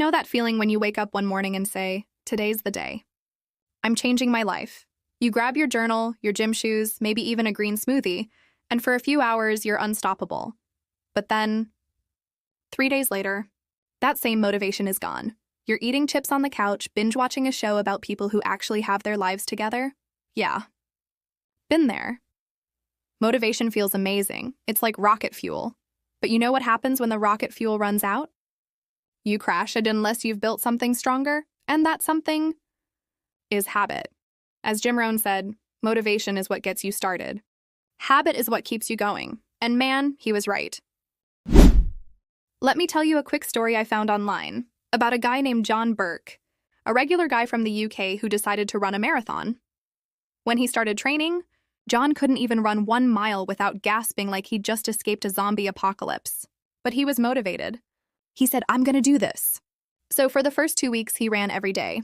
know that feeling when you wake up one morning and say, "Today's the day. I'm changing my life." You grab your journal, your gym shoes, maybe even a green smoothie, and for a few hours, you're unstoppable. But then, 3 days later, that same motivation is gone. You're eating chips on the couch, binge-watching a show about people who actually have their lives together. Yeah. Been there. Motivation feels amazing. It's like rocket fuel. But you know what happens when the rocket fuel runs out? You crash it unless you've built something stronger, and that something is habit. As Jim Rohn said, motivation is what gets you started. Habit is what keeps you going. And man, he was right. Let me tell you a quick story I found online about a guy named John Burke, a regular guy from the UK who decided to run a marathon. When he started training, John couldn't even run 1 mile without gasping like he'd just escaped a zombie apocalypse. But he was motivated. He said, "I'm gonna do this." So for the first 2 weeks, he ran every day.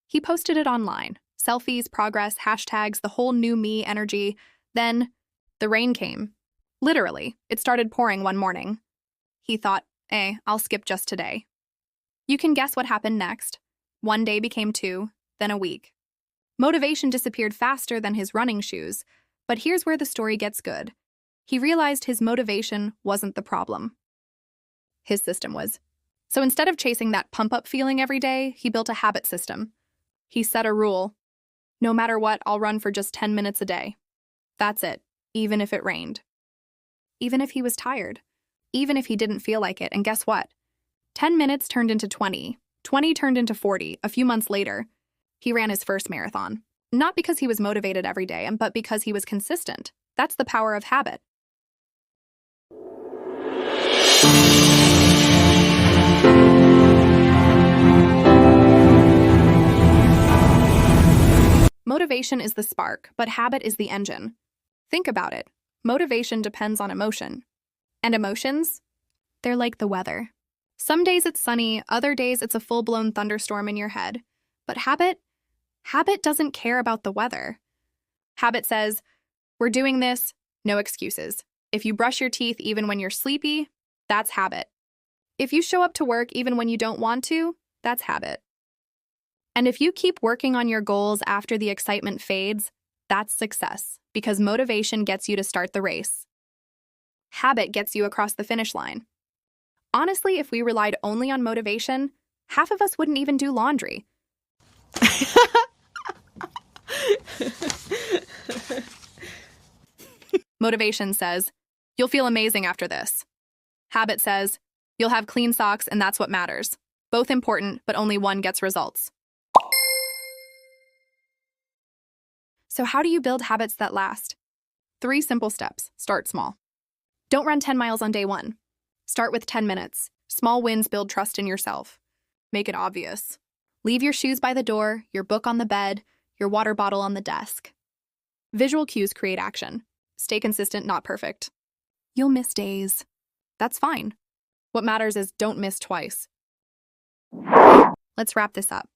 He posted it online. Selfies, progress, hashtags, the whole new me energy. Then the rain came. Literally, it started pouring one morning. He thought, I'll skip just today. You can guess what happened next. 1 day became 2, then a week. Motivation disappeared faster than his running shoes, but here's where the story gets good. He realized his motivation wasn't the problem. His system was. So instead of chasing that pump-up feeling every day, he built a habit system. He set a rule. No matter what, I'll run for just 10 minutes a day. That's it, even if it rained. Even if he was tired. Even if he didn't feel like it, and guess what? 10 minutes turned into 20. 20 turned into 40. A few months later, he ran his first marathon. Not because he was motivated every day, but because he was consistent. That's the power of habit. Motivation is the spark, but habit is the engine. Think about it. Motivation depends on emotion. And emotions? They're like the weather. Some days it's sunny, other days it's a full-blown thunderstorm in your head. But habit doesn't care about the weather. Habit says, we're doing this, no excuses. If you brush your teeth even when you're sleepy, that's habit. If you show up to work even when you don't want to, that's habit. And if you keep working on your goals after the excitement fades, that's success, because motivation gets you to start the race. Habit gets you across the finish line. Honestly, if we relied only on motivation, half of us wouldn't even do laundry. Motivation says, you'll feel amazing after this. Habit says, you'll have clean socks and that's what matters. Both important, but only one gets results. So how do you build habits that last? 3 simple steps. Start small. Don't run 10 miles on day 1. Start with 10 minutes. Small wins build trust in yourself. Make it obvious. Leave your shoes by the door, your book on the bed, your water bottle on the desk. Visual cues create action. Stay consistent, not perfect. You'll miss days. That's fine. What matters is don't miss twice. Let's wrap this up.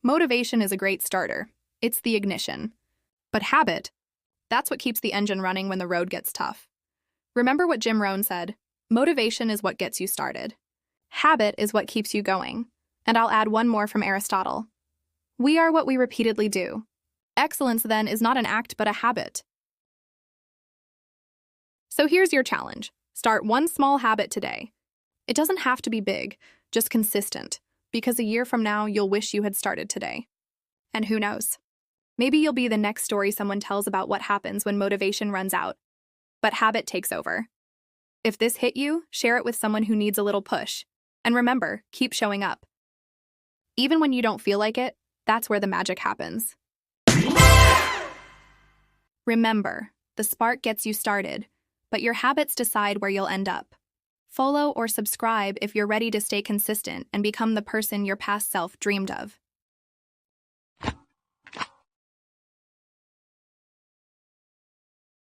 Motivation is a great starter. It's the ignition. But habit, that's what keeps the engine running when the road gets tough. Remember what Jim Rohn said, motivation is what gets you started. Habit is what keeps you going. And I'll add one more from Aristotle. We are what we repeatedly do. Excellence, then, is not an act but a habit. So here's your challenge. Start one small habit today. It doesn't have to be big, just consistent, because a year from now, you'll wish you had started today. And who knows? Maybe you'll be the next story someone tells about what happens when motivation runs out, but habit takes over. If this hit you, share it with someone who needs a little push. And remember, keep showing up. Even when you don't feel like it, that's where the magic happens. Remember, the spark gets you started, but your habits decide where you'll end up. Follow or subscribe if you're ready to stay consistent and become the person your past self dreamed of.